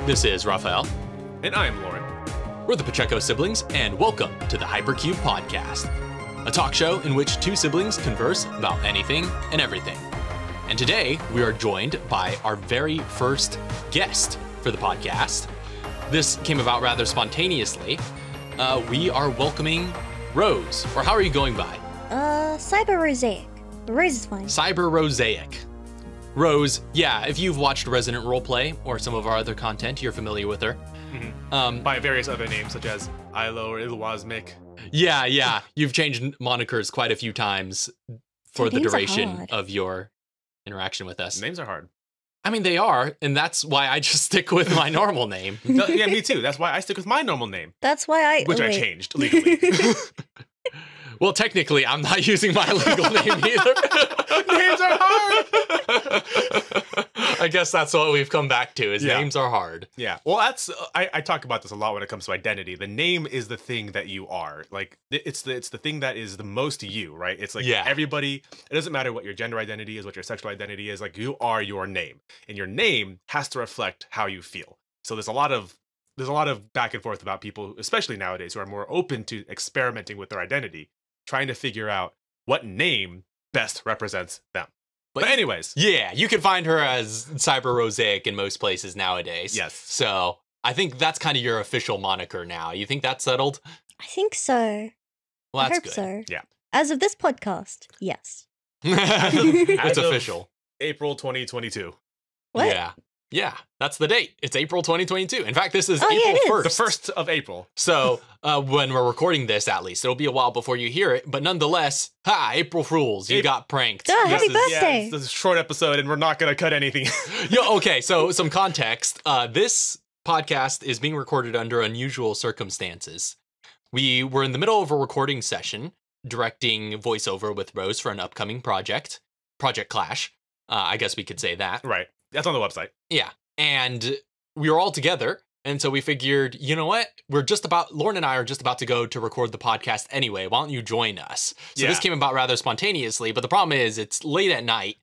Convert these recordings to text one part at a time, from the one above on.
This is Raphael. And I'm Loryn. We're the Pacheco siblings, and welcome to the Hypercube podcast, a talk show in which two siblings converse about anything and everything. And today, we are joined by our very first guest for the podcast. This came about rather spontaneously. We are welcoming Rose, or how are you going by? Cyber Rosaic. Rose is fine. Cyber Rosaic. Rose, yeah, if you've watched Resident Roleplay or some of our other content, you're familiar with her. Mm-hmm. By various other names, such as Ilo or Ilwazmik. Yeah. You've changed monikers quite a few times for the duration of your interaction with us. Names are hard. I mean, they are, and that's why I just stick with my normal name. Yeah, me too. That's why I stick with my normal name. That's why I... Which I changed legally. Well, technically, I'm not using my legal name either. Names are hard! I guess that's what we've come back to, is names are hard. Yeah. Well, that's... I talk about this a lot when it comes to identity. The name is the thing that you are. Like, it's the thing that is the most you, right? It's like everybody... It doesn't matter what your gender identity is, what your sexual identity is. Like, you are your name. And your name has to reflect how you feel. So there's a lot of back and forth about people, especially nowadays, who are more open to experimenting with their identity, trying to figure out what name best represents them. But anyways. Yeah, you can find her as Cyber Rosaic in most places nowadays. Yes. So I think that's kind of your official moniker now. You think that's settled? I think so. Well, that's I hope good. so. Yeah. As of this podcast, yes. It's official. April 2022. What? Yeah, that's the date. It's April 2022. In fact, this is April April 1st. The 1st of April. So when we're recording this, at least, it'll be a while before you hear it. But nonetheless, April Fools, you got pranked. Happy birthday. Yeah, this is a short episode, and we're not going to cut anything. Okay, so some context. This podcast is being recorded under unusual circumstances. We were in the middle of a recording session, directing voiceover with Rose for an upcoming project, Project Clash. I guess we could say that. Right. That's on the website. Yeah. And we were all together. And so we figured, you know what? Loryn and I are just about to go to record the podcast anyway. Why don't you join us? So this came about rather spontaneously, but the problem is it's late at night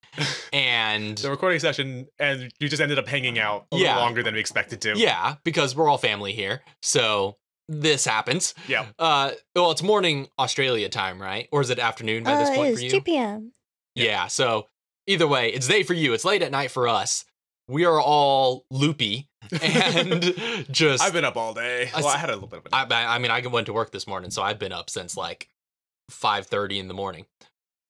and the recording session, and you just ended up hanging out a little longer than we expected to. Yeah, because we're all family here. So this happens. Yeah. Well, it's morning Australia time, right? Or is it afternoon by this point for you? It is 2 p.m. Yeah. So either way, it's day for you. It's late at night for us. We are all loopy and just... I've been up all day. Well, I had a little bit of a nap. I mean, I went to work this morning, so I've been up since like 5:30 in the morning.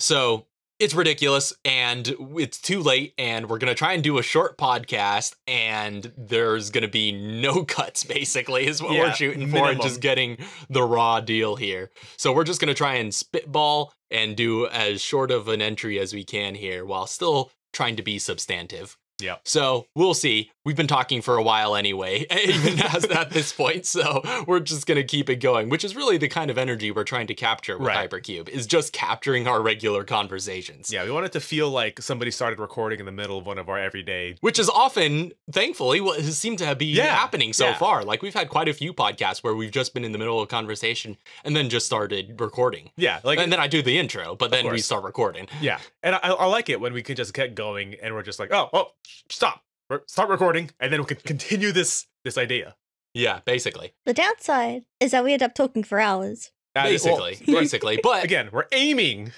So it's ridiculous, and it's too late, and we're going to try and do a short podcast, and there's going to be no cuts, basically, is what we're shooting for, and just getting the raw deal here. So we're just going to try and spitball and do as short of an entry as we can here, while still trying to be substantive. Yeah. So we'll see. We've been talking for a while anyway, even at this point. So we're just going to keep it going, which is really the kind of energy we're trying to capture with Hypercube, is just capturing our regular conversations. Yeah, we want it to feel like somebody started recording in the middle of one of our everyday... Which is often, thankfully, what has seemed to be happening so far. Like, we've had quite a few podcasts where we've just been in the middle of a conversation and then just started recording. Yeah. And then I do the intro, but then we start recording. Yeah. And I like it when we can just get going and we're just like, oh, stop. Start recording, and then we can continue this idea. Yeah, basically. The downside is that we end up talking for hours. Basically. But again, we're aiming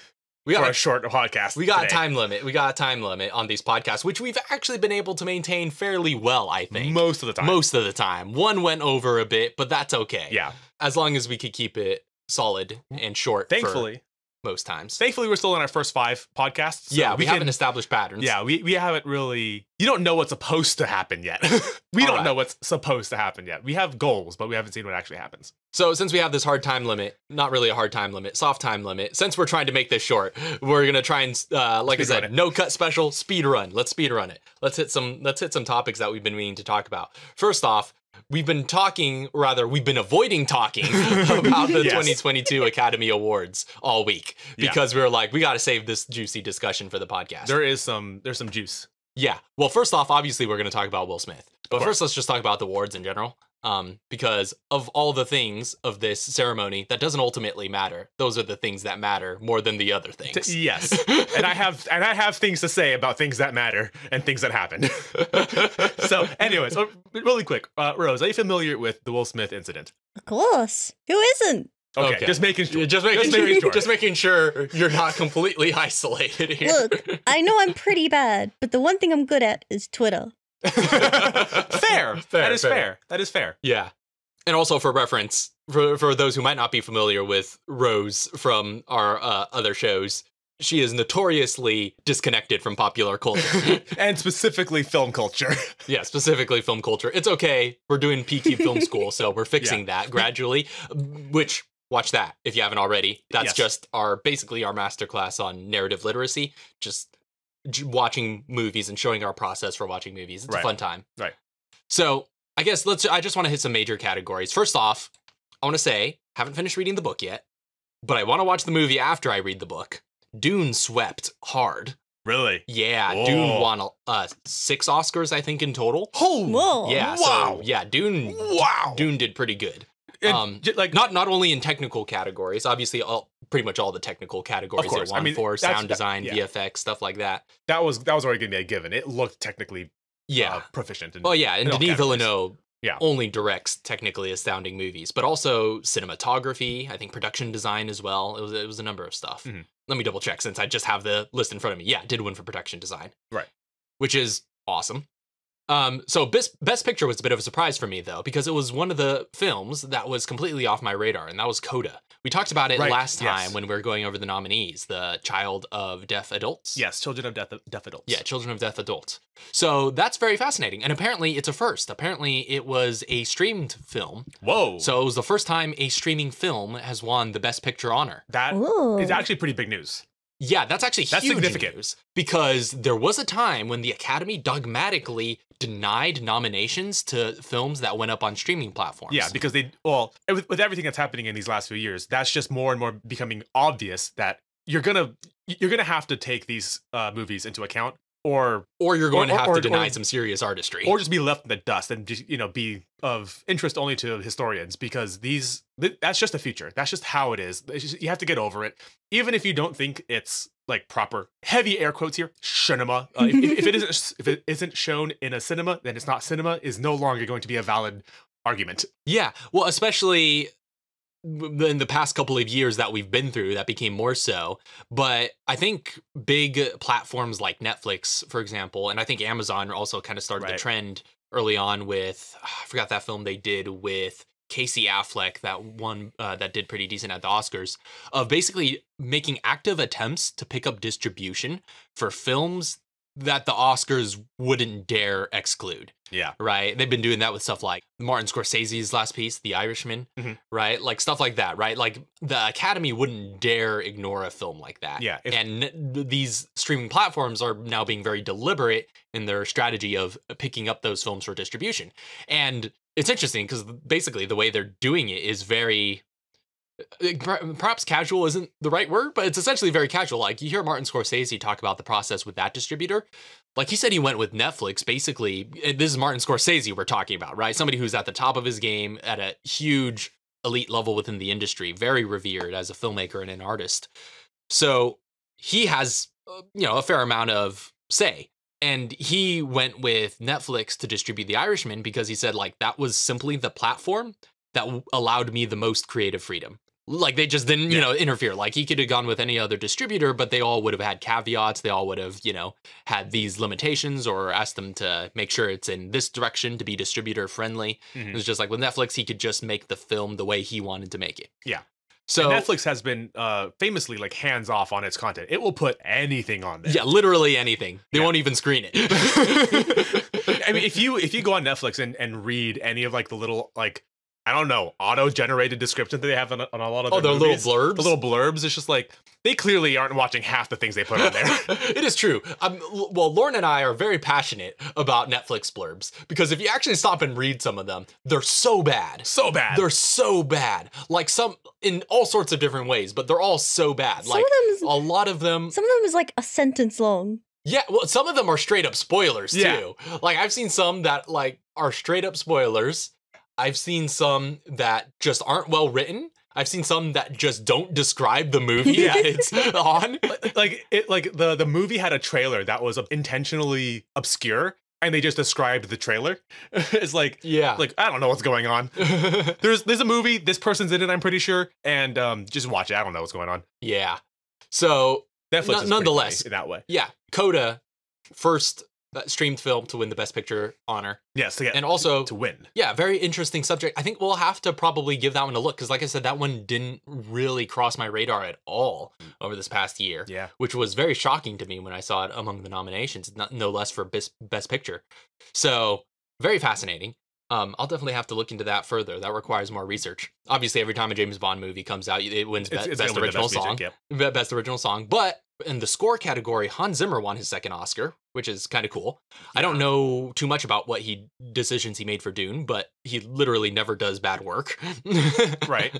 for a short podcast. We got a time limit. We got a time limit on these podcasts, which we've actually been able to maintain fairly well, I think. Most of the time. Most of the time. One went over a bit, but that's okay. Yeah. As long as we could keep it solid and short. Thankfully. Most times. Thankfully, we're still in our first 5 podcasts. So yeah, we haven't established patterns. Yeah, we haven't really... You don't know what's supposed to happen yet. We don't know what's supposed to happen yet. We have goals, but we haven't seen what actually happens. So since we have this hard time limit, not really a hard time limit, soft time limit, since we're trying to make this short, we're going to try and, like I said, no cut special, speed run. Let's speed run it. Let's hit some topics that we've been meaning to talk about. First off, we've been avoiding talking about the 2022 Academy Awards all week because we were like, we got to save this juicy discussion for the podcast. There's some juice. Yeah. Well, first off, obviously we're going to talk about Will Smith, but first let's just talk about the awards in general. Because of all the things of this ceremony that doesn't ultimately matter, those are the things that matter more than the other things. Yes, and I have things to say about things that matter and things that happen. So, anyways, really quick, Rose, are you familiar with the Will Smith incident? Of course. Who isn't? Okay, just making sure. Just making sure you're not completely isolated here. Look, I know I'm pretty bad, but the one thing I'm good at is Twitter. Fair. That is fair. Yeah. And also for reference, for those who might not be familiar with Rose from our other shows, she is notoriously disconnected from popular culture. And specifically film culture. Yeah, specifically film culture. It's okay. We're doing PQ Film School, so we're fixing that gradually, which... Watch that if you haven't already. That's just basically our masterclass on narrative literacy. Just watching movies and showing our process for watching movies. It's a fun time. Right. So I guess I just want to hit some major categories. First off, I want to say, haven't finished reading the book yet, but I want to watch the movie after I read the book. Dune swept hard. Really? Yeah, Whoa. Dune won 6 Oscars, I think, in total. Whoa. Yeah, wow. So yeah, Dune did pretty good. Like not only in technical categories, obviously pretty much all the technical categories it won for sound design, VFX, stuff like that. That was already gonna be a given. It looked technically proficient. And Denis Villeneuve only directs technically astounding movies, but also cinematography, I think production design as well. It was a number of stuff. Mm-hmm. Let me double check since I just have the list in front of me. Yeah, it did win for production design. Right. Which is awesome. So Best Picture was a bit of a surprise for me, though, because it was one of the films that was completely off my radar, and that was Coda. We talked about it last time when we were going over the nominees, the Child of Deaf Adults. Yes, Children of Deaf Adults. Yeah, Children of Deaf Adults. So that's very fascinating, and apparently it's a first. Apparently it was a streamed film. Whoa. So it was the first time a streaming film has won the Best Picture honor. That is actually pretty big news. Yeah, that's actually huge significant news, because there was a time when the Academy dogmatically denied nominations to films that went up on streaming platforms. Yeah, because with everything that's happening in these last few years, that's just more and more becoming obvious that you're gonna have to take these movies into account, or you're going to have to deny some serious artistry, or just be left in the dust and just be of interest only to historians, because that's just a feature. That's just how it is. You have to get over it, even if you don't think it's like proper, heavy air quotes here, cinema. If it isn't shown in a cinema, then it's not cinema. Is no longer going to be a valid argument. Yeah, well, especially in the past couple of years that we've been through, that became more so. But I think big platforms like Netflix, for example, and I think Amazon also kind of started the trend early on with, I forgot that film they did with Casey Affleck that did pretty decent at the Oscars, of basically making active attempts to pick up distribution for films that the Oscars wouldn't dare exclude. Yeah. Right? They've been doing that with stuff like Martin Scorsese's last piece, The Irishman, right? Like stuff like that, right? Like the Academy wouldn't dare ignore a film like that. Yeah. And these streaming platforms are now being very deliberate in their strategy of picking up those films for distribution. And it's interesting because basically the way they're doing it is very... perhaps casual isn't the right word, but it's essentially very casual. Like you hear Martin Scorsese talk about the process with that distributor. Like he said he went with Netflix, basically. This is Martin Scorsese we're talking about, right? Somebody who's at the top of his game at a huge elite level within the industry, very revered as a filmmaker and an artist. So he has, a fair amount of say. And he went with Netflix to distribute The Irishman because he said like that was simply the platform that allowed me the most creative freedom. Like they just didn't, interfere. Like he could have gone with any other distributor, but they all would have had caveats. They all would have, had these limitations or asked them to make sure it's in this direction to be distributor friendly. It was just like with Netflix, he could just make the film the way he wanted to make it. Yeah. So and Netflix has been famously like hands off on its content. It will put anything on there. Yeah, literally anything. They won't even screen it. I mean, if you go on Netflix and read any of like the little like, I don't know, auto-generated descriptions that they have on a lot of their movies. Little blurbs? The little blurbs. It's just like, they clearly aren't watching half the things they put on there. It is true. Well, Loryn and I are very passionate about Netflix blurbs, because if you actually stop and read some of them, they're so bad. So bad. They're so bad. Like some, in all sorts of different ways, but they're all so bad. Some of them is like a sentence long. Yeah, well, some of them are straight up spoilers too. Like I've seen some that like are straight up spoilers. I've seen some that just aren't well written. I've seen some that just don't describe the movie that it's on. The movie had a trailer that was intentionally obscure, and they just described the trailer. It's like, I don't know what's going on. There's a movie, this person's in it, I'm pretty sure, and just watch it. I don't know what's going on. Yeah. So Netflix is nonetheless, in that way. Yeah, Coda, first streamed film to win the Best Picture honor. Yes, and also to win. Yeah, very interesting subject. I think we'll have to probably give that one a look because, like I said, that one didn't really cross my radar at all over this past year. Yeah, which was very shocking to me when I saw it among the nominations, no less for Best Picture. So very fascinating. I'll definitely have to look into that further. That requires more research. Obviously, every time a James Bond movie comes out, it wins Best Original Song. Best Original Song. But in the score category, Hans Zimmer won his second Oscar, which is kind of cool. Yeah. I don't know too much about what decisions he made for Dune, but he literally never does bad work. Right.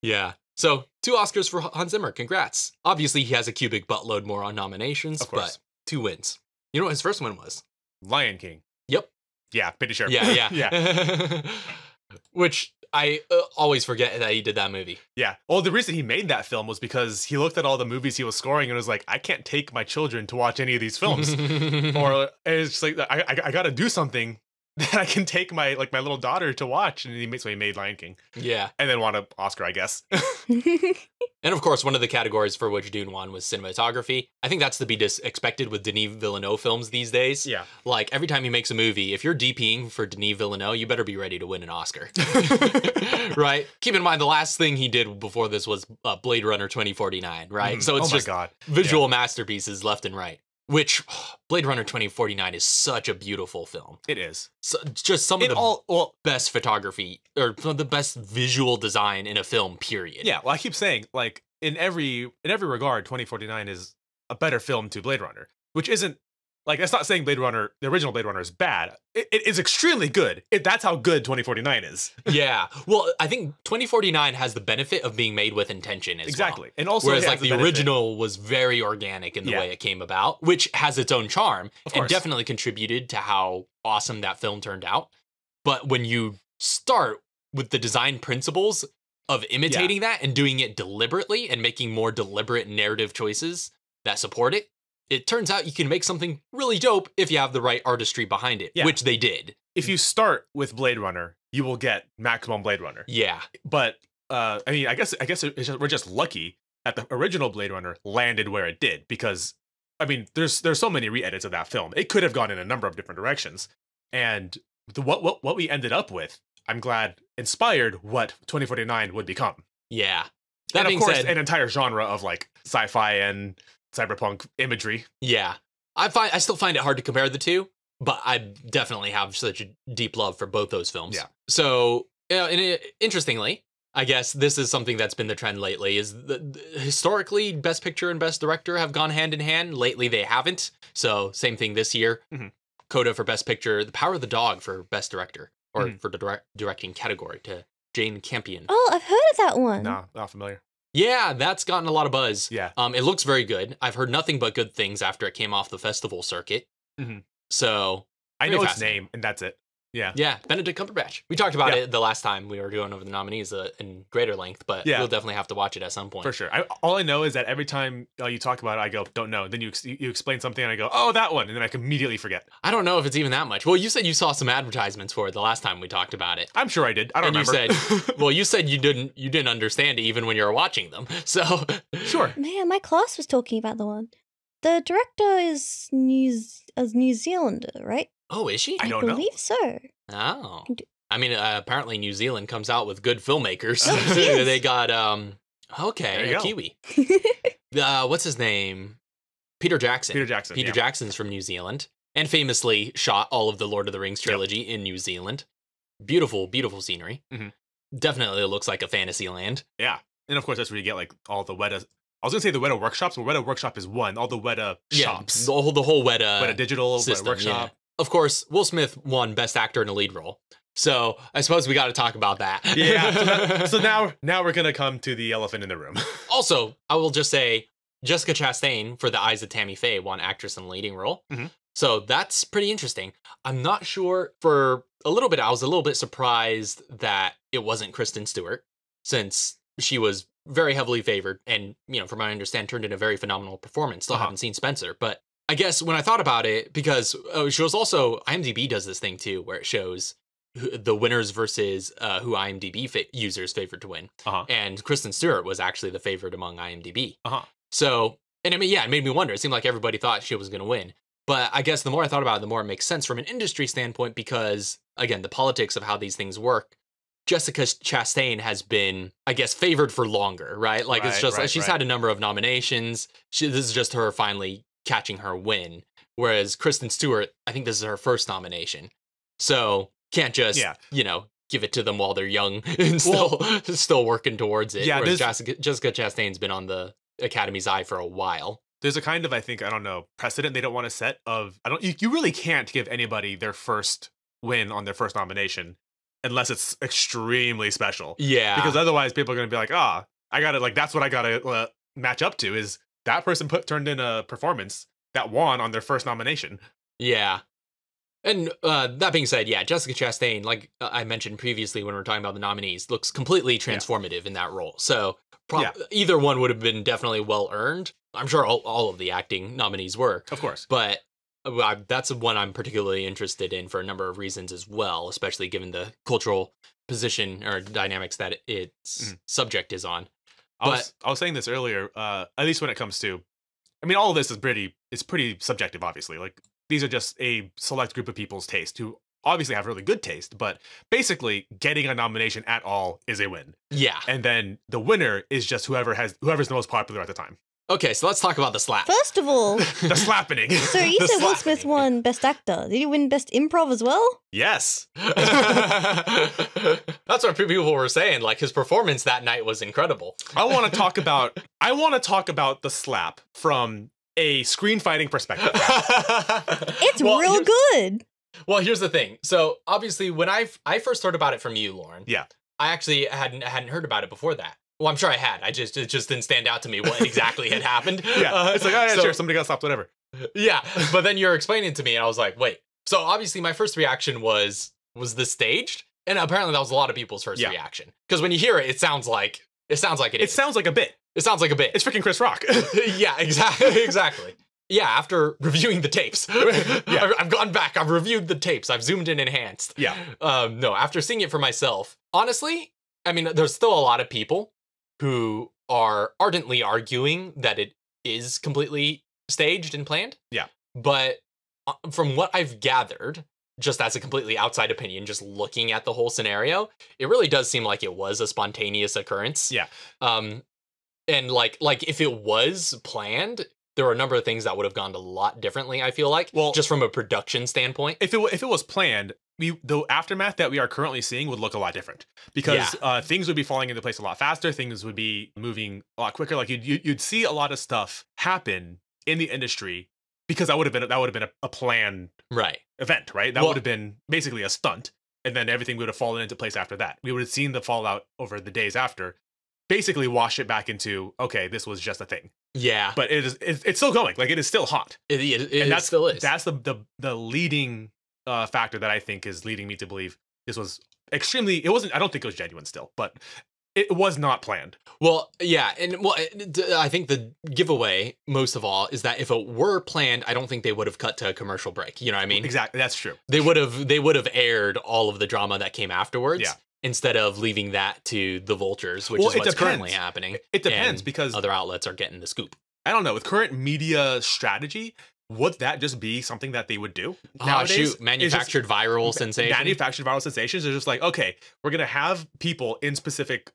Yeah. So 2 Oscars for Hans Zimmer. Congrats. Obviously, he has a cubic buttload more on nominations, but 2 wins. You know what his first one was? Lion King. Yep. Yeah, pretty sure. Yeah. Which I always forget that he did that movie. Yeah. Well, the reason he made that film was because he looked at all the movies he was scoring and was like, I can't take my children to watch any of these films. Or it's just like, I got to do something that I can take my little daughter to watch. And so he made Lion King. Yeah. And then won an Oscar, I guess. And of course, one of the categories for which Dune won was cinematography. I think that's to be expected with Denis Villeneuve films these days. Yeah. Like, every time he makes a movie, if you're DPing for Denis Villeneuve, you better be ready to win an Oscar. Right? Keep in mind, the last thing he did before this was Blade Runner 2049, right? So it's just visual masterpieces left and right. Which, Blade Runner 2049 is such a beautiful film. It is. So, just some of the best photography, or some of the best visual design in a film, period. Yeah, well, I keep saying, like, in every regard, 2049 is a better film to Blade Runner, which isn't, like, that's not saying Blade Runner, the original Blade Runner, is bad. It is extremely good. That's how good 2049 is. Yeah. Well, I think 2049 has the benefit of being made with intention as well. And also, whereas, like, the original was very organic in the way it came about, which has its own charm and definitely contributed to how awesome that film turned out. But when you start with the design principles of imitating that and doing it deliberately and making more deliberate narrative choices that support it, it turns out you can make something really dope if you have the right artistry behind it, which they did. If you start with Blade Runner, you will get maximum Blade Runner. Yeah. But, I mean, I guess we're just lucky that the original Blade Runner landed where it did, because, I mean, there's so many re-edits of that film. It could have gone in a number of different directions. And what we ended up with, I'm glad, inspired what 2049 would become. Yeah. That, and of course, an entire genre of, like, sci-fi and cyberpunk imagery. Yeah. I still find it hard to compare the two, but I definitely have such a deep love for both those films. Yeah. So, interestingly, I guess this is something that's been the trend lately, is historically, Best Picture and Best Director have gone hand in hand. Lately, they haven't. So, same thing this year. Mm-hmm. Coda for Best Picture, The Power of the Dog for Best Director, or for the directing category to Jane Campion. Oh, I've heard of that one. No, not familiar. Yeah, that's gotten a lot of buzz. Yeah. It looks very good. I've heard nothing but good things after it came off the festival circuit. Mm-hmm. So I know its name, and that's it. Yeah. Yeah, Benedict Cumberbatch. We talked about it the last time we were going over the nominees in greater length, but we'll definitely have to watch it at some point. For sure. All I know is that every time you talk about it, I go, don't know. Then you explain something, and I go, oh, that one. And then I immediately forget. I don't know if it's even that much. Well, you said you saw some advertisements for it the last time we talked about it. I'm sure I did. I don't remember. You said you didn't understand it even when you were watching them. So sure. Man, my class was talking about the one. The director is New Zealander, right? Oh, is she? I don't know. I believe so. Oh. I mean, apparently New Zealand comes out with good filmmakers. Oh, they got, a Kiwi. What's his name? Peter Jackson. Peter Jackson's from New Zealand, and famously shot all of the Lord of the Rings trilogy in New Zealand. Beautiful, beautiful scenery. Mm-hmm. Definitely looks like a fantasy land. Yeah. And of course, that's where you get, like, all the Weta. I was going to say the Weta workshops, but Weta workshop is one. All the Weta shops. The whole Weta digital system, Weta workshop. Yeah. Of course, Will Smith won Best Actor in a Lead Role. So I suppose we got to talk about that. Yeah. So now we're going to come to the elephant in the room. Also, I will just say Jessica Chastain for The Eyes of Tammy Faye won Actress in a Leading Role. Mm-hmm. So that's pretty interesting. I'm not sure, for a little bit, I was a little bit surprised that it wasn't Kristen Stewart, since she was very heavily favored and, from what I understand, turned in a very phenomenal performance. Still haven't seen Spencer, but I guess when I thought about it, because she was also, IMDb does this thing too, where it shows the winners versus who IMDb users favored to win. And Kristen Stewart was actually the favorite among IMDb. So, and I mean, yeah, it made me wonder. It seemed like everybody thought she was going to win. But I guess the more I thought about it, the more it makes sense from an industry standpoint, because, again, the politics of how these things work. Jessica Chastain has been, I guess, favored for longer, right? Like, it's just, she's had a number of nominations. This is just her finally catching her win. Whereas Kristen Stewart, I think this is her first nomination. So, can't just, give it to them while they're young and still working towards it. Yeah, whereas Jessica Chastain's been on the Academy's eye for a while. There's a kind of, I think, I don't know, precedent they don't want to set of, you really can't give anybody their first win on their first nomination unless it's extremely special. Yeah. Because otherwise people are going to be like, I got to, like, that's what I got to match up to, is that person turned in a performance that won on their first nomination. Yeah. And that being said, yeah, Jessica Chastain, like I mentioned previously when we were talking about the nominees, looks completely transformative in that role. So either one would have been definitely well-earned. I'm sure all of the acting nominees were. Of course. But that's one I'm particularly interested in for a number of reasons as well, especially given the cultural position or dynamics that its subject is on. I was saying this earlier, at least when it comes to, I mean, all of this is pretty subjective, obviously. Like, these are just a select group of people's taste who obviously have really good taste, but basically getting a nomination at all is a win. Yeah. And then the winner is just whoever's the most popular at the time. Okay, so let's talk about the slap. First of all, the slappening. So you said Will Smith won Best Actor. Did he win Best Improv as well? Yes. That's what people were saying. Like, his performance that night was incredible. I want to talk about the slap from a screen fighting perspective. It's real good. Well, here's the thing. So obviously, when I first heard about it from you, Loryn, I actually hadn't heard about it before that. Well, I'm sure I had. It just didn't stand out to me what exactly had happened. It's like, sure, somebody got slapped, whatever. Yeah, but then you're explaining it to me, and I was like, wait. So obviously, my first reaction was this staged? And apparently, that was a lot of people's first reaction. Because when you hear it, it sounds like it is. It sounds like a bit. It sounds like a bit. It's freaking Chris Rock. Yeah, exactly. Yeah, after reviewing the tapes. I've gone back. I've reviewed the tapes. I've zoomed in enhanced. Yeah. No, after seeing it for myself, honestly, I mean, there's still a lot of people who are ardently arguing that it is completely staged and planned. Yeah. But from what I've gathered, just as a completely outside opinion, just looking at the whole scenario, it really does seem like it was a spontaneous occurrence. Yeah. And like if it was planned, there were a number of things that would have gone a lot differently, I feel like. Well, just from a production standpoint. If it was planned, the aftermath that we are currently seeing would look a lot different, because things would be falling into place a lot faster. Things would be moving a lot quicker. Like you'd see a lot of stuff happen in the industry, because that would have been a planned event, right? That would have been basically a stunt, and then everything would have fallen into place after that. We would have seen the fallout over the days after, basically wash it back into, okay, this was just a thing. Yeah, but it's still going. Like, it is still hot. It still is. That's the leading factor that I think is leading me to believe this was extremely. It wasn't. I don't think it was genuine still, but it was not planned. Well, yeah, and I think the giveaway most of all is that if it were planned, I don't think they would have cut to a commercial break. You know what I mean? Exactly. That's true. They would have aired all of the drama that came afterwards. Yeah. Instead of leaving that to the vultures, which is what's currently happening. It depends, because other outlets are getting the scoop. I don't know. With current media strategy, would that just be something that they would do nowadays? Manufactured viral sensations. Manufactured viral sensations are just like, okay, we're going to have people in specific,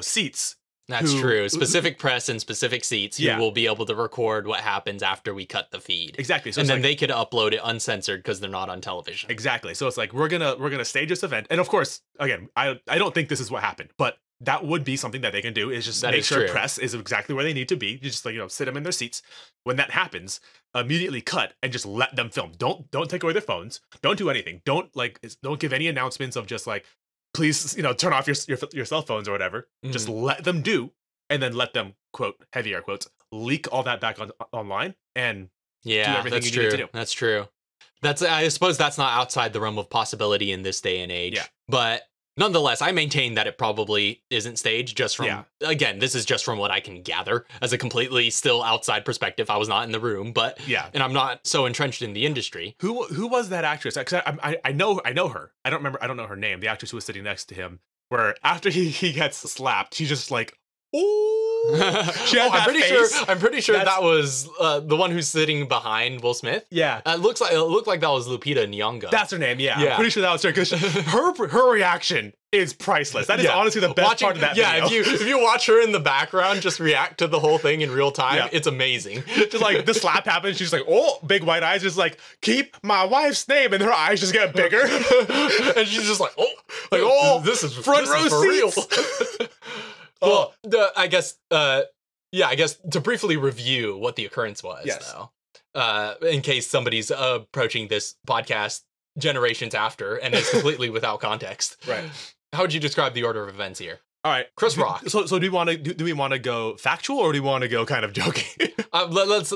seats. That's true. Specific press and specific seats who will be able to record what happens after we cut the feed. Exactly. So and then they could upload it uncensored because they're not on television. Exactly. So it's like, we're gonna stage this event. And of course, again, I don't think this is what happened, but that would be something that they can do, is just make sure press is exactly where they need to be. You just sit them in their seats. When that happens, immediately cut and just let them film. Don't take away their phones. Don't do anything. Don't give any announcements of just like, please, turn off your cell phones or whatever. Mm-hmm. Just let them do, and then let them, quote, heavy air quotes, leak all that back online and do everything you need to do. That's true. I suppose that's not outside the realm of possibility in this day and age. Yeah. But nonetheless, I maintain that it probably isn't staged just from, again, this is just from what I can gather as a completely still outside perspective. I was not in the room, but and I'm not so entrenched in the industry. Who was that actress? Because I know her. I don't know her name. The actress who was sitting next to him, where after he gets slapped, she's just like, ooh. I'm pretty sure that was the one who's sitting behind Will Smith. Yeah, it looked like that was Lupita Nyong'o. That's her name. Yeah, I'm pretty sure that was her because her reaction is priceless. That is honestly the best part of that video. if you watch her in the background just react to the whole thing in real time, it's amazing. Just like the slap happens, she's like, oh, big white eyes, just like, keep my wife's name, and her eyes just get bigger, and she's just like, oh, this is front row seats. Well, I guess to briefly review what the occurrence was, though, in case somebody's approaching this podcast generations after and is completely without context. Right. How would you describe the order of events here? All right, Chris Rock. So do we want to go factual or do we want to go kind of joking? Let's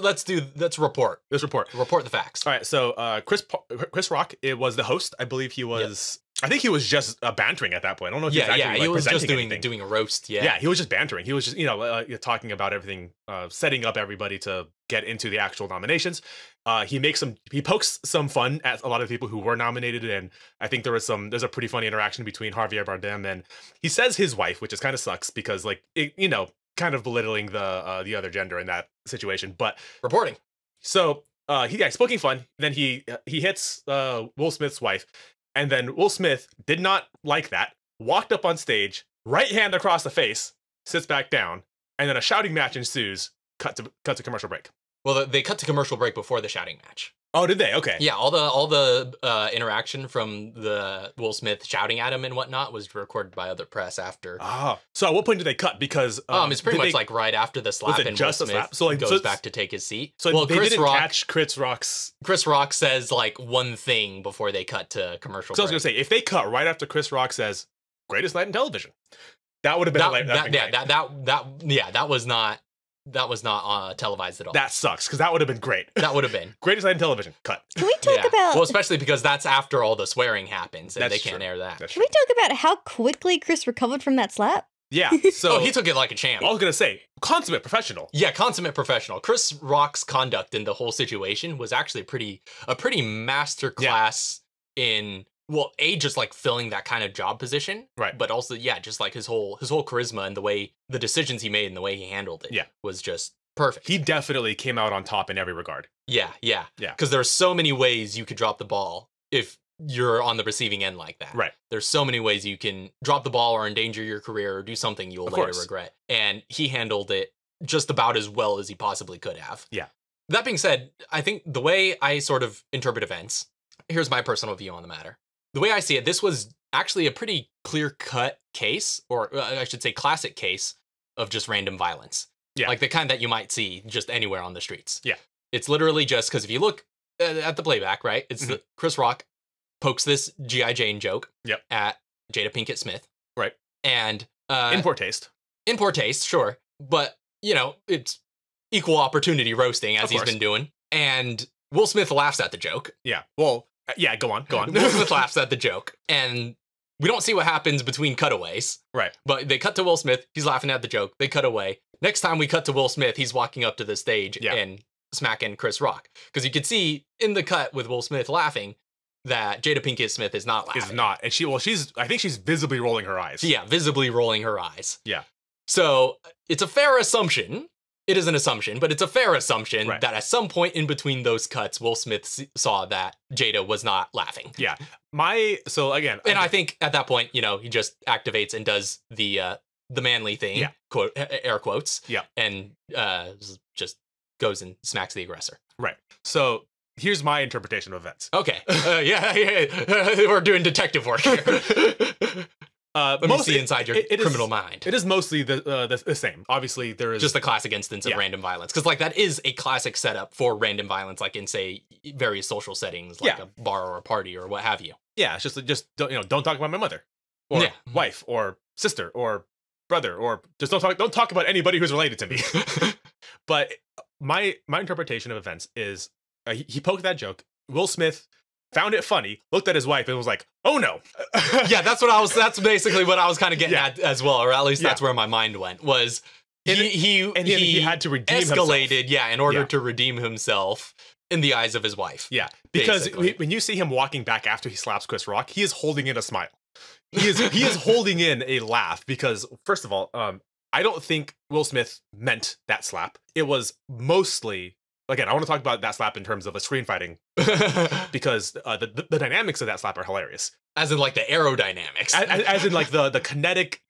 report. Let's report the facts. All right. So Chris Rock, it was the host. I believe he was. Yep. I think he was just bantering at that point. I don't know if he was just doing a roast. Yeah, he was just bantering. He was just talking about everything, setting up everybody to get into the actual nominations. He pokes some fun at a lot of people who were nominated, and I think there's a pretty funny interaction between Javier Bardem and he says his wife, which is kind of sucks because kind of belittling the other gender in that situation. But reporting. So he's poking fun. Then he hits Will Smith's wife. And then Will Smith did not like that, walked up on stage, right hand across the face, sits back down, and then a shouting match ensues, cut to commercial break. Well, they cut to commercial break before the shouting match. Oh, did they? Okay. Yeah, all the interaction from the Will Smith shouting at him and whatnot was recorded by other press after. Ah, so at what point did they cut? Because it's pretty much like right after the slap, and Will Smith goes back to take his seat. So they didn't catch Chris Rock's. Chris Rock says like one thing before they cut to commercial. So I was gonna say, if they cut right after Chris Rock says "greatest night in television," that would have been that was not televised at all. That sucks, because that would have been great. That would have been. Greatest night in television. Cut. Can we talk about... Well, especially because that's after all the swearing happens, and they can't air that. Can we talk about how quickly Chris recovered from that slap? Yeah. So he took it like a champ. I was going to say, consummate professional. Yeah, consummate professional. Chris Rock's conduct in the whole situation was actually a pretty masterclass in... Well, just like filling that kind of job position, right? But also, just like his whole charisma and the decisions he made and the way he handled it, was just perfect. He definitely came out on top in every regard. Yeah. Because there are so many ways you could drop the ball if you're on the receiving end like that. Right. There's so many ways you can drop the ball or endanger your career or do something you'll later regret. And he handled it just about as well as he possibly could have. Yeah. That being said, I think the way I sort of interpret events, here's my personal view on the matter. The way I see it, this was actually a pretty clear-cut case, or I should say classic case, of just random violence. Yeah. Like the kind that you might see just anywhere on the streets. Yeah. It's literally just, because if you look at the playback, right, it's Chris Rock pokes this G.I. Jane joke at Jada Pinkett Smith. Right. And... in poor taste. In poor taste, sure. But, it's equal opportunity roasting, as he's been doing. And Will Smith laughs at the joke. Yeah. Well... yeah, go on. Will Smith laughs at the joke, and we don't see what happens between cutaways. Right. But they cut to Will Smith, he's laughing at the joke, they cut away. Next time we cut to Will Smith, he's walking up to the stage and smacking Chris Rock. Because you can see in the cut with Will Smith laughing that Jada Pinkett Smith is not laughing. Is not. And I think she's visibly rolling her eyes. Yeah, visibly rolling her eyes. Yeah. So it's a fair assumption. It is an assumption, but it's a fair assumption that at some point in between those cuts, Will Smith saw that Jada was not laughing. Yeah. And I think at that point, he just activates and does the manly thing, quote, air quotes, and just goes and smacks the aggressor. Right. So here's my interpretation of events. Okay. We're doing detective work here. Let me see inside your criminal mind. It is mostly the same. Obviously, there is just the classic instance of random violence, because like that is a classic setup for random violence, like in say various social settings, like a bar or a party or what have you. Yeah, it's just don't talk about my mother, or wife, or sister, or brother, or just don't talk about anybody who's related to me. But my interpretation of events is he poked that joke. Will Smith found it funny, looked at his wife, and was like, "Oh no." Yeah, that's basically what I was kind of getting at as well, or at least that's where my mind went. Was he had to redeem escalated, himself. In order to redeem himself in the eyes of his wife. Yeah, because when you see him walking back after he slaps Chris Rock, he is holding in a smile. He is holding in a laugh because, first of all, I don't think Will Smith meant that slap. It was mostly, again, I want to talk about that slap in terms of a screen fighting because the dynamics of that slap are hilarious. As in, like, the aerodynamics. As in, like, the kinetic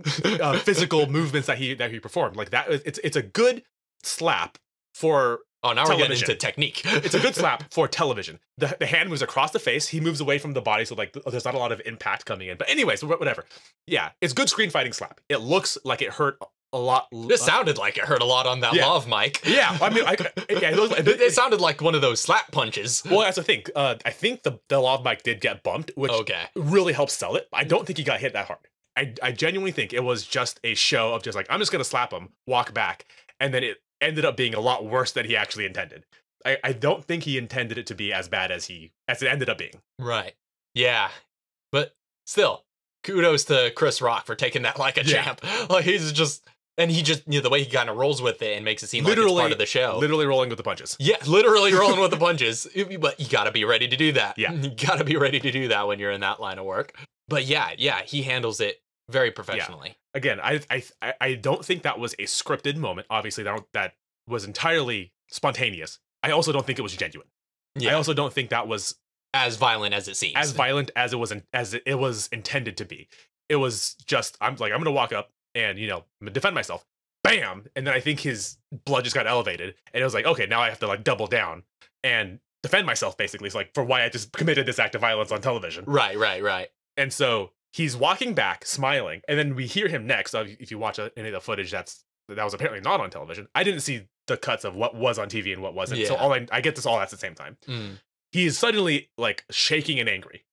physical movements that he performed. Like, that, it's a good slap for now television. We're getting into technique. It's a good slap for television. The hand moves across the face. He moves away from the body, so, like, there's not a lot of impact coming in. But anyways, whatever. Yeah, it's good screen fighting slap. It looks like it hurt a lot. This sounded like it hurt a lot on that lav mic. Yeah, I mean, it sounded like one of those slap punches. Well, that's the thing. I think the lav mic did get bumped, which really helps sell it. I don't think he got hit that hard. I genuinely think it was just a show of just like, I'm just going to slap him, walk back, and then it ended up being a lot worse than he actually intended. I don't think he intended it to be as bad as it ended up being. Right. Yeah. But still, kudos to Chris Rock for taking that like a champ. Like, he's just... And he just, the way he kind of rolls with it and makes it seem like it's part of the show. Literally rolling with the punches. Yeah, literally rolling with the punches. But you got to be ready to do that. Yeah. You got to be ready to do that when you're in that line of work. But yeah, he handles it very professionally. Yeah. Again, I don't think that was a scripted moment. Obviously, that was entirely spontaneous. I also don't think it was genuine. Yeah. I also don't think that was as violent as it seems. As violent as it was intended to be. It was just, I'm going to walk up and, defend myself. Bam! And then I think his blood just got elevated. And it was like, okay, now I have to, like, double down and defend myself, basically. It's like, for why I just committed this act of violence on television. Right. And so he's walking back, smiling. And then we hear him next. If you watch any of the footage that was apparently not on television. I didn't see the cuts of what was on TV and what wasn't. Yeah. So I get this all at the same time. He is suddenly, like, shaking and angry.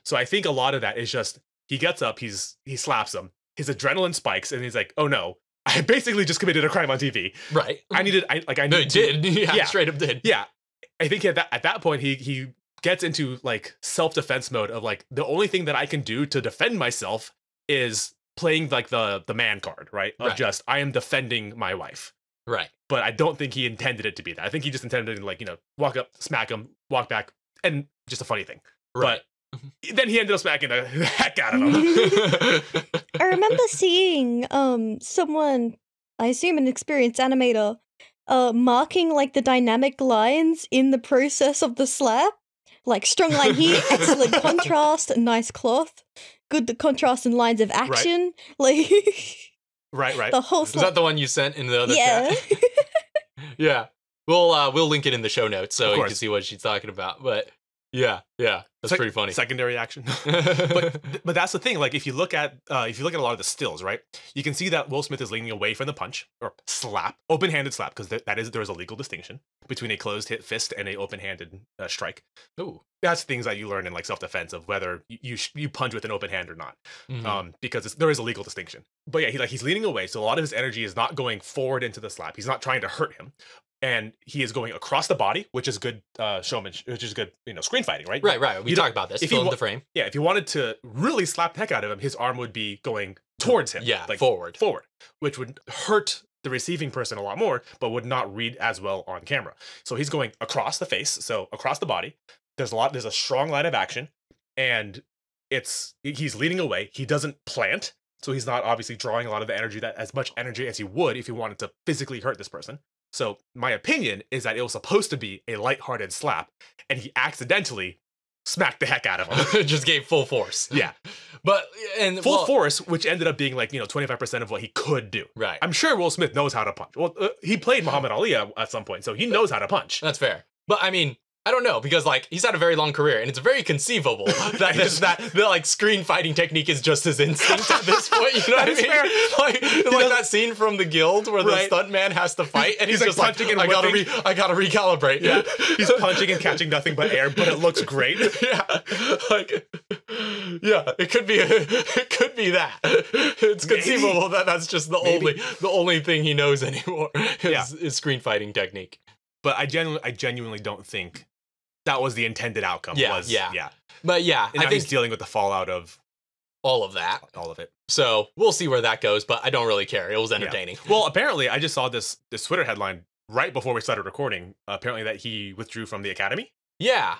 So I think a lot of that is just, he gets up, he slaps him. His adrenaline spikes, and he's like, "Oh no, I basically just committed a crime on TV." Right. Yeah, straight up did. Yeah. I think at that point he gets into, like, self-defense mode of, like, the only thing that I can do to defend myself is playing, like, the man card, right? Of just, I am defending my wife. Right. But I don't think he intended it to be that. I think he just intended to, like, walk up, smack him, walk back, and just a funny thing. Right. But then he ended up smacking the heck out of him. I remember seeing someone, I assume an experienced animator, marking, like, the dynamic lines in the process of the slap. Like, strong line here, excellent contrast, nice cloth, good contrast and lines of action. Like, right. The whole slap. Is that the one you sent in the other chat? Yeah. We'll link it in the show notes so you can see what she's talking about. But yeah, that's pretty funny. Secondary action. but that's the thing. Like, if you look at a lot of the stills, right, you can see that Will Smith is leaning away from the punch or slap, open-handed slap, because there is a legal distinction between a closed hit fist and a open-handed strike. Ooh, that's things that you learn in, like, self-defense of whether you punch with an open hand or not, because there is a legal distinction. But yeah, he's leaning away, so a lot of his energy is not going forward into the slap. He's not trying to hurt him. And he is going across the body, which is good showmanship, which is good, screen fighting, right? Right. We talked about this. If the frame. Yeah, if you wanted to really slap the heck out of him, his arm would be going towards him. Yeah, like forward, which would hurt the receiving person a lot more, but would not read as well on camera. So he's going across the face, so across the body. There's a strong line of action, and he's leaning away. He doesn't plant, so he's not obviously drawing a lot of the energy, as much energy as he would if he wanted to physically hurt this person. So my opinion is that it was supposed to be a lighthearted slap, and he accidentally smacked the heck out of him. Just gave full force. Yeah. Full force, which ended up being, like, 25% of what he could do. Right. I'm sure Will Smith knows how to punch. Well, he played Muhammad Ali at some point, so he knows how to punch. That's fair. But I mean, I don't know, because, like, he's had a very long career, and it's very conceivable that like, screen fighting technique is just his instinct at this point. You know what I mean? Fair. Like that scene from The Guild where the stuntman has to fight, and he's just like, I gotta recalibrate. Yeah, he's punching and catching nothing but air, but it looks great. It could be that. It's conceivable that that's just the only thing he knows anymore is screen fighting technique. But I genuinely don't think that was the intended outcome. Yeah, But yeah, and I think he's dealing with the fallout of all of that. All of it. So we'll see where that goes, but I don't really care. It was entertaining. Yeah. Well, apparently, I just saw this Twitter headline right before we started recording. Apparently that he withdrew from the Academy. Yeah,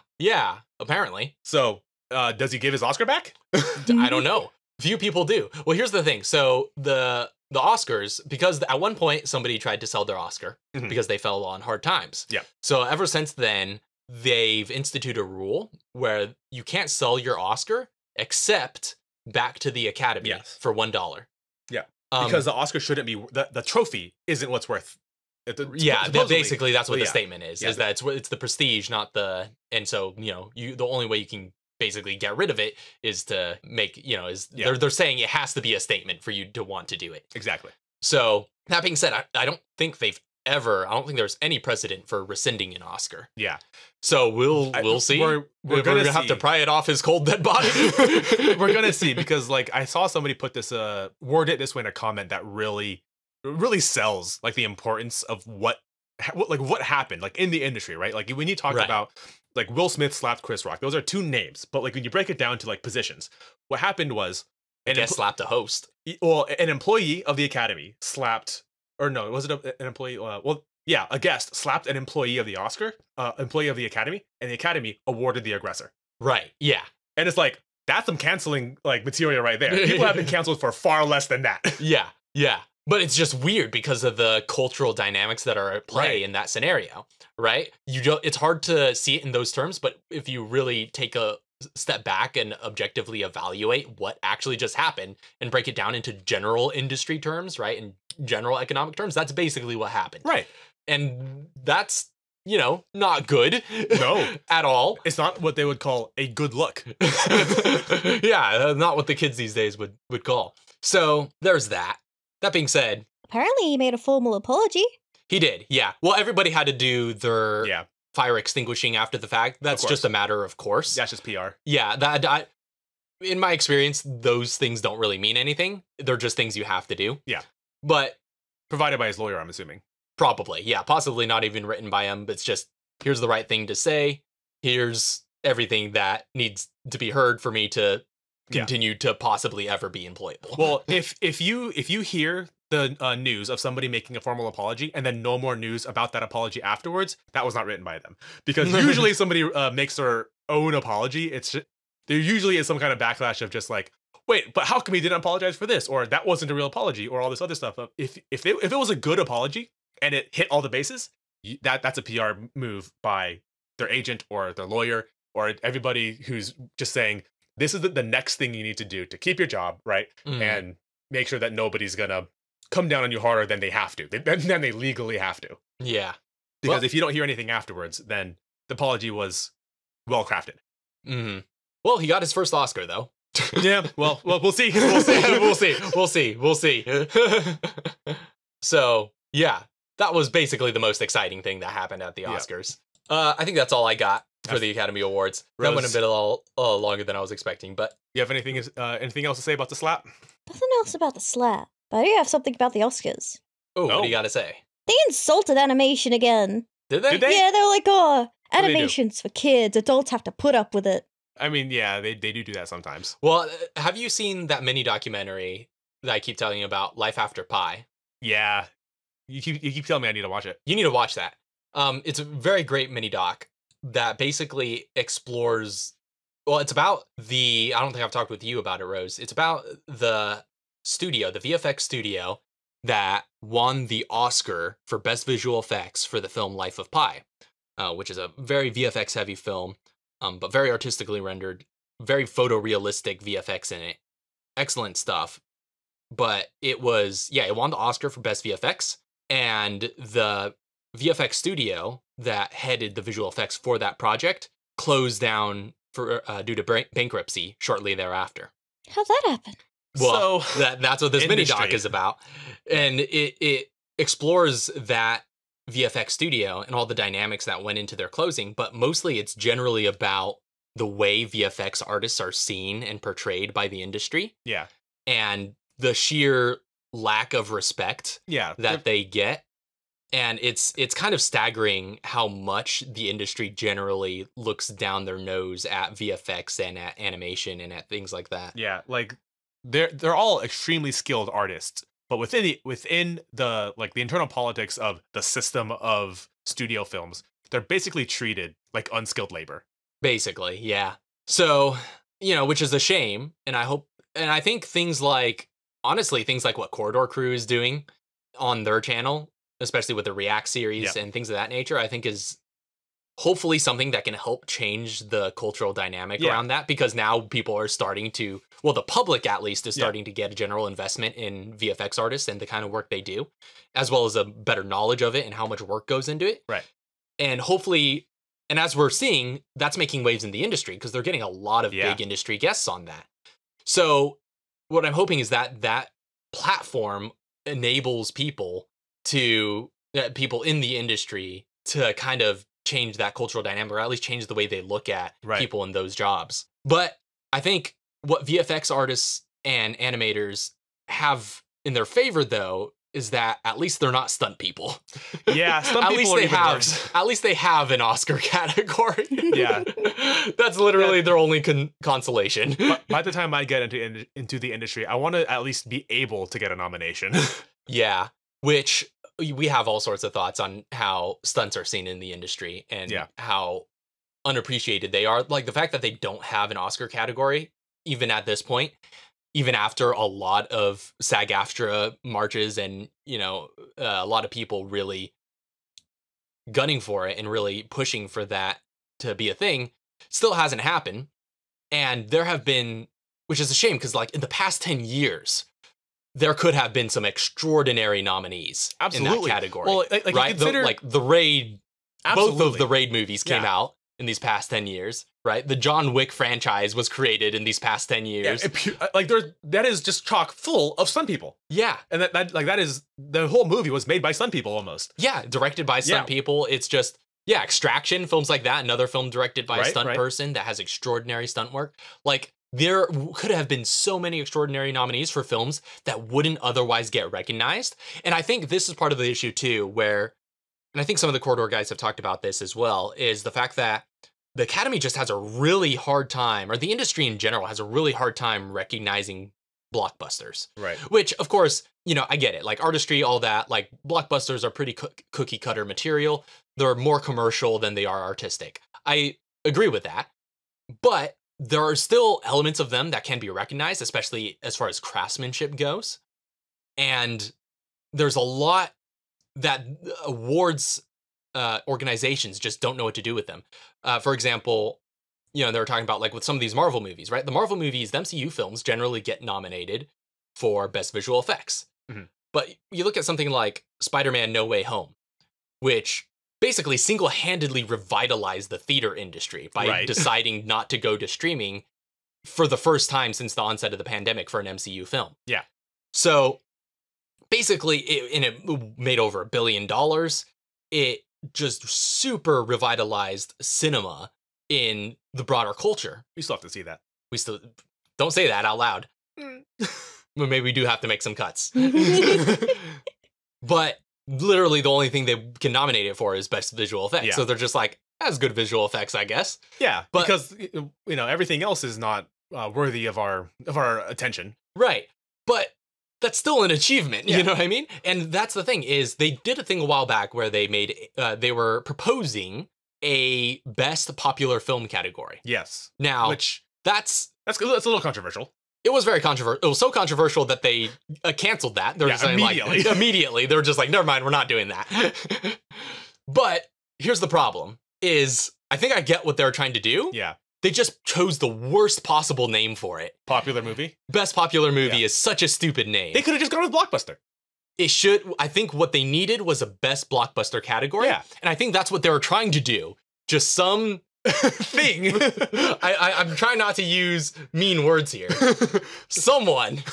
apparently. So does he give his Oscar back? I don't know. Few people do. Well, here's the thing. So the Oscars, because at one point somebody tried to sell their Oscar because they fell on hard times. Yeah. So ever since then, they've instituted a rule where you can't sell your Oscar except back to the Academy for $1. Yeah. Because the Oscar shouldn't be the trophy isn't what's worth. Basically that's what the statement is that it's the prestige, not the, and so the only way you can basically get rid of it is to make they're saying it has to be a statement for you to want to do it. Exactly. So that being said, I don't think there's any precedent for rescinding an Oscar. Yeah. So we'll see. We're gonna have to pry it off his cold dead body. We're gonna see, because like I saw somebody put this word it this way in a comment that really sells like the importance of what happened like in the industry, right? Like when you talk about like Will Smith slapped Chris Rock, those are two names, but like when you break it down to like positions, what happened was slapped a host. Well, an employee of the Academy slapped, or no, was it an employee? A guest slapped an employee of the employee of the Academy, and the Academy awarded the aggressor. Right. Yeah. And it's like, that's some canceling like material right there. People have been canceled for far less than that. Yeah. But it's just weird because of the cultural dynamics that are at play in that scenario, right? It's hard to see it in those terms, but if you really take a step back and objectively evaluate what actually just happened and break it down into general industry terms, right? And general economic terms, that's basically what happened. Right. And that's, not good. No. At all. It's not what they would call a good look. Yeah, not what the kids these days would call. So there's that. That being said, apparently he made a formal apology. He did, yeah. Well, everybody had to do their fire extinguishing after the fact. That's just a matter of course. That's just PR. Yeah, in my experience, those things don't really mean anything. They're just things you have to do. Yeah. But provided by his lawyer, I'm assuming. Probably, yeah. Possibly not even written by him, but it's just, here's the right thing to say. Here's everything that needs to be heard for me to continue to possibly ever be employable. Well, if you hear the news of somebody making a formal apology and then no more news about that apology afterwards, that was not written by them. Because usually somebody makes their own apology, there usually is some kind of backlash of just like, wait, but how come he didn't apologize for this? Or that wasn't a real apology, or all this other stuff. If it was a good apology and it hit all the bases, that's a PR move by their agent or their lawyer or everybody who's just saying, this is the next thing you need to do to keep your job, right? And make sure that nobody's gonna come down on you harder than they have to. Then they legally have to. Yeah. Because if you don't hear anything afterwards, then the apology was well crafted. Mm-hmm. Well, he got his first Oscar though. Yeah. Well, we'll see. We'll see. So yeah, that was basically the most exciting thing that happened at the Oscars. I think that's all I got for the Academy Awards. That went a bit a little longer than I was expecting, but you have anything else to say about the slap? Nothing else about the slap, but I do have something about the Oscars. Oh, what do you got to say? They insulted animation again. Did they? Yeah, they're like, oh, animation's for kids. Adults have to put up with it. I mean, yeah, they do that sometimes. Well, have you seen that mini documentary that I keep telling you about, Life After Pi? Yeah. You keep telling me I need to watch it. You need to watch that. It's a very great mini doc that basically explores, well, it's about I don't think I've talked with you about it, Rose. It's about the studio, the VFX studio that won the Oscar for Best Visual Effects for the film Life of Pi, which is a very VFX heavy film, but very artistically rendered, very photorealistic VFX in it. Excellent stuff. But it won the Oscar for Best VFX, and the VFX studio that headed the visual effects for that project closed down due to bankruptcy shortly thereafter. How'd that happen? Well, that's what this mini doc is about, and it explores that VFX studio and all the dynamics that went into their closing. But mostly, it's generally about the way VFX artists are seen and portrayed by the industry. Yeah, and the sheer lack of respect that they get And it's kind of staggering how much the industry generally looks down their nose at VFX and at animation and at things like that. Yeah, like they're all extremely skilled artists, but within the like the internal politics of the system of studio films, they're basically treated like unskilled labor. Basically, yeah. So, which is a shame, and I think things like what Corridor Crew is doing on their channel, especially with the React series and things of that nature, I think is hopefully something that can help change the cultural dynamic around that, because now people are starting to, well, the public at least is starting to get a general investment in VFX artists and the kind of work they do, as well as a better knowledge of it and how much work goes into it. Right. And hopefully, and as we're seeing, that's making waves in the industry because they're getting a lot of big industry guests on that. So what I'm hoping is that that platform enables people in the industry to kind of change that cultural dynamic, or at least change the way they look at people in those jobs. But I think what VFX artists and animators have in their favor, though, is that at least they're not stunt people. Yeah, stunt people at least they have an Oscar category. Yeah. That's literally their only consolation. By the time I get into the industry, I want to at least be able to get a nomination. Yeah, which we have all sorts of thoughts on how stunts are seen in the industry and how unappreciated they are. Like the fact that they don't have an Oscar category, even at this point, even after a lot of SAG-AFTRA marches and, a lot of people really gunning for it and really pushing for that to be a thing, still hasn't happened. And there have been, which is a shame, because like in the past 10 years, there could have been some extraordinary nominees in that category. Well, right? The Raid, both of the Raid movies came out in these past 10 years, right? The John Wick franchise was created in these past 10 years. That is just chock full of stunt people. Yeah. And that is, the whole movie was made by stunt people almost. Yeah, directed by stunt people. It's just, Extraction, films like that, another film directed by a stunt person that has extraordinary stunt work. Like, there could have been so many extraordinary nominees for films that wouldn't otherwise get recognized. And I think this is part of the issue too, where, and I think some of the Corridor guys have talked about this as well, is the fact that the Academy just has a really hard time, or the industry in general has a really hard time recognizing blockbusters. Right. Which, of course, I get it. Like artistry, all that, like blockbusters are pretty cookie cutter material. They're more commercial than they are artistic. I agree with that. But there are still elements of them that can be recognized, especially as far as craftsmanship goes. And there's a lot that awards organizations just don't know what to do with them. For example, they were talking about like with some of these Marvel movies, right? The Marvel movies, the MCU films generally get nominated for Best Visual Effects. Mm-hmm. But you look at something like Spider-Man No Way Home, which basically single-handedly revitalized the theater industry by deciding not to go to streaming for the first time since the onset of the pandemic for an MCU film. Yeah. So basically, it made over $1 billion. It just super revitalized cinema in the broader culture. We still have to see that. We still don't say that out loud. Well, maybe we do have to make some cuts. But literally the only thing they can nominate it for is Best Visual Effects. Yeah. So they're just like, that's good visual effects, I guess. Yeah, but, because everything else is not worthy of our attention. Right. But that's still an achievement, you know what I mean? And that's the thing, is they did a thing a while back where they were proposing a Best Popular Film category. Yes. Now, that's a little controversial. It was very controversial. It was so controversial that they canceled that. They're just immediately. Immediately. They were just like, never mind, we're not doing that. But here's the problem, is I think I get what they're trying to do. Yeah. They just chose the worst possible name for it. Popular movie? Best Popular Movie is such a stupid name. They could have just gone with Blockbuster. I think what they needed was a Best Blockbuster category. Yeah. And I think that's what they were trying to do. Just some thing. I'm trying not to use mean words here. Someone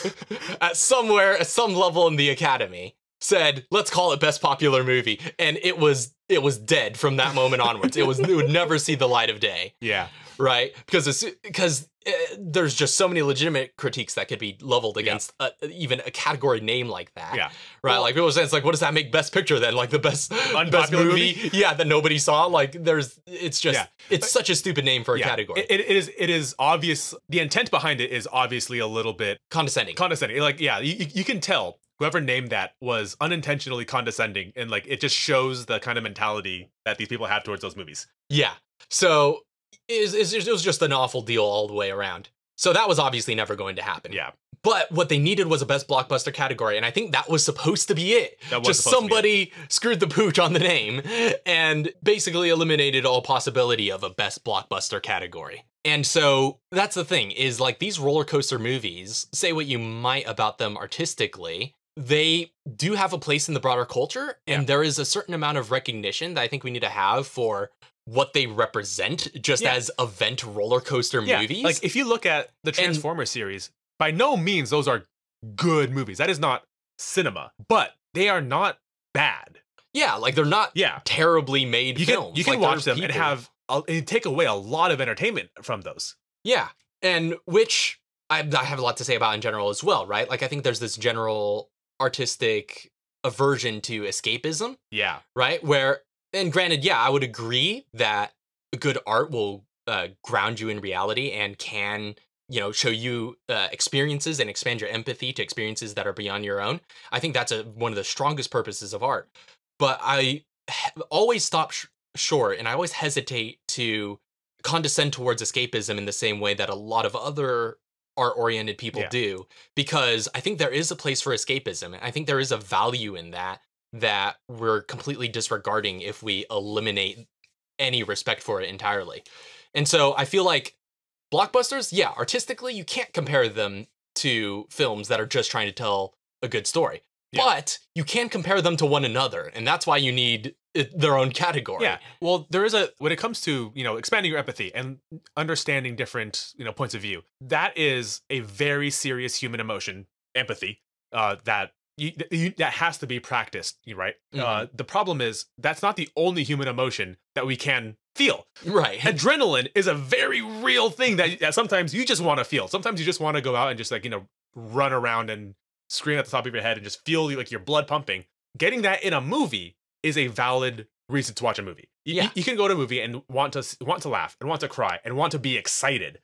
at some level in the Academy said, let's call it Best Popular Movie. And it was dead from that moment onwards. It would never see the light of day. Yeah. right? Because there's just so many legitimate critiques that could be leveled against even a category name like that. Yeah. Right. Like people say, it's like, what does that make Best Picture then? Like the best movie? Yeah, that nobody saw. Like it's just it's such a stupid name for a category. It is obvious. The intent behind it is obviously a little bit condescending. Like, yeah, you can tell whoever named that was unintentionally condescending, and like it just shows the kind of mentality that these people have towards those movies. Yeah. So it was just an awful deal all the way around. So that was obviously never going to happen. Yeah. But what they needed was a best blockbuster category, and I think that was supposed to be it. Just somebody screwed the pooch on the name and basically eliminated all possibility of a best blockbuster category. And so that's the thing, is like these roller coaster movies, say what you might about them artistically, they do have a place in the broader culture, and there is a certain amount of recognition that I think we need to have for what they represent just as event roller coaster movies. Like if you look at the Transformers series, by no means those are good movies. That is not cinema, but they are not bad. Yeah, like they're not terribly made films. You can watch them and take away a lot of entertainment from those. Yeah, and which I have a lot to say about in general as well, right? Like I think there's this general artistic aversion to escapism. Yeah. Right? Where, and granted, I would agree that good art will ground you in reality and can, show you experiences and expand your empathy to experiences that are beyond your own. I think that's one of the strongest purposes of art. But I always stop short, and I always hesitate to condescend towards escapism in the same way that a lot of other art-oriented people do, because I think there is a place for escapism. I think there is a value in that we're completely disregarding if we eliminate any respect for it entirely. And so I feel like blockbusters, artistically, you can't compare them to films that are just trying to tell a good story. Yeah. But you can compare them to one another, and that's why you need their own category. Yeah. Well, there is when it comes to, expanding your empathy and understanding different, points of view, that is a very serious human emotion, empathy, that has to be practiced, right? Mm-hmm. The problem is that's not the only human emotion that we can feel. Right. Adrenaline is a very real thing that sometimes you just want to feel. Sometimes you just want to go out and just run around and scream at the top of your head and just feel like your blood pumping. Getting that in a movie is a valid reason to watch a movie. You can go to a movie and want to laugh and want to cry and want to be excited.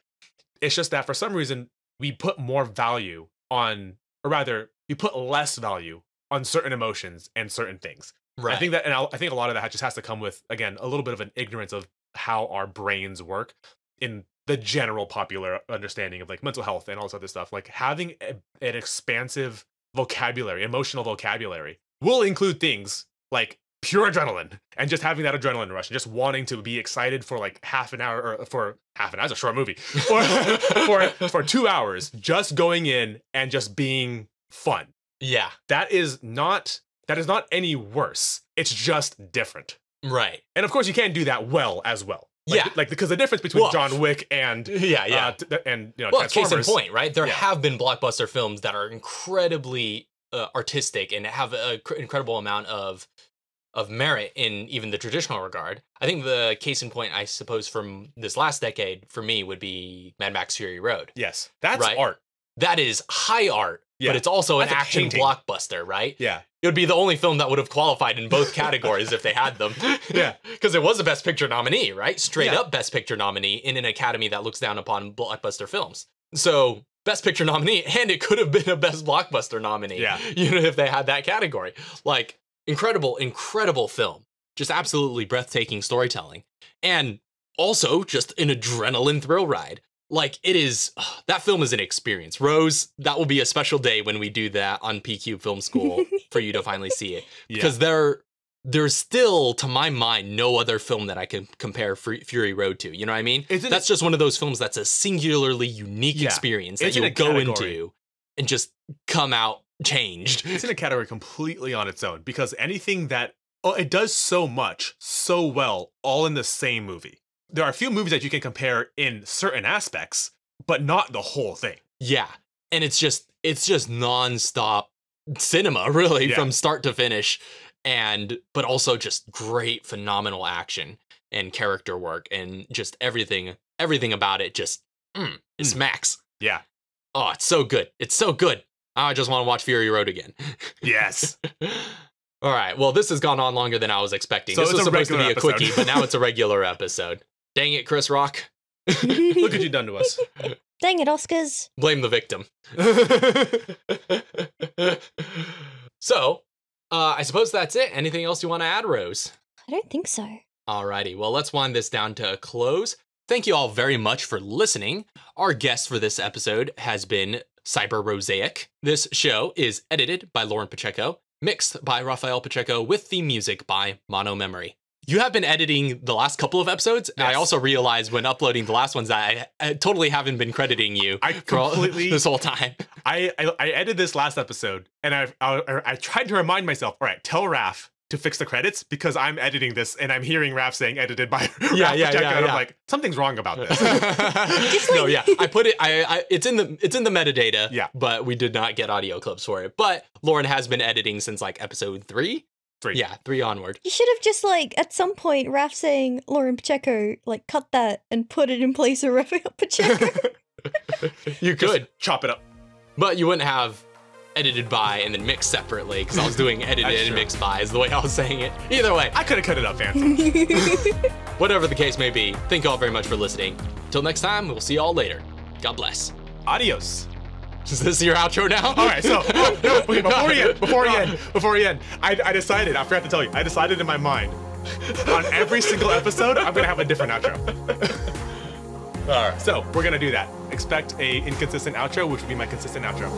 It's just that for some reason we put more value on, or rather, you put less value on certain emotions and certain things. Right. I think a lot of that just has to come with, again, a little bit of an ignorance of how our brains work in the general popular understanding of mental health and all this other stuff. Like having an expansive vocabulary, emotional vocabulary, will include things like pure adrenaline and just having that adrenaline rush and just wanting to be excited for half an hour, or for half an hour, it's a short movie, for 2 hours, just going in and just being fun. Yeah. That is not any worse. It's just different. Right. And of course you can't do that well as well. Because the difference between John Wick and case in point, right? There have been blockbuster films that are incredibly artistic and have an incredible amount of merit in even the traditional regard. I think the case in point, I suppose, from this last decade for me would be Mad Max Fury Road. Yes, that's art. That is high art, but it's also an action blockbuster, right? Yeah. It would be the only film that would have qualified in both categories if they had them. Yeah. Because it was a Best Picture nominee, right? Straight up Best Picture nominee in an academy that looks down upon blockbuster films. So, Best Picture nominee, and it could have been a Best Blockbuster nominee. Yeah. If they had that category. Incredible, incredible film. Just absolutely breathtaking storytelling. And also just an adrenaline thrill ride. It is, that film is an experience. Rose, that will be a special day when we do that on PQ Film School for you to finally see it. Because there's still, to my mind, no other film that I can compare Fury Road to. You know what I mean? That's just one of those films that's a singularly unique experience that you'll go into and just come out changed. It's in a category completely on its own, because anything that, it does so much, so well, all in the same movie. There are a few movies that you can compare in certain aspects, but not the whole thing. Yeah. And it's just nonstop cinema, really, from start to finish. But also just great, phenomenal action and character work and just everything everything about it just it smacks. Yeah. Oh, it's so good. It's so good. I just want to watch Fury Road again. Yes. All right. Well, this has gone on longer than I was expecting. So this was supposed to be a episode. quickie, but now it's a regular episode. Dang it, Chris Rock. Look what you've done to us. Dang it, Oscars. Blame the victim. So, I suppose that's it. Anything else you want to add, Rose? I don't think so. Alrighty, well, let's wind this down to a close. Thank you all very much for listening. Our guest for this episode has been Cyber Rosaic. This show is edited by Loryn Pacheco, mixed by Raphael Pacheco, with the music by Mono Memory. You have been editing the last couple of episodes, and I also realized when uploading the last ones that I totally haven't been crediting you this whole time. I edited this last episode, and I tried to remind myself, all right, tell Raph to fix the credits because I'm editing this and I'm hearing Raph saying edited by Raph Pacheco, and I'm like, something's wrong about this. No, yeah, I put it. It's in the metadata. Yeah, but we did not get audio clips for it. But Loryn has been editing since like episode 3. 3. Yeah, 3 onward. You should have just like at some point Raph saying Loryn Pacheco, like cut that and put it in place of Raphael Pacheco. You could just chop it up, but you wouldn't have edited by and then mixed separately because I was doing edited and mixed by is the way I was saying it. Either way, I could have cut it up, fans. Whatever the case may be, thank you all very much for listening. Till next time, we'll see you all later. God bless. Adios. Is this your outro now? All right, so okay, before we end, I decided, I forgot to tell you, I decided in my mind, on every single episode, I'm gonna have a different outro. All right, so we're gonna do that. Expect a inconsistent outro, which will be my consistent outro.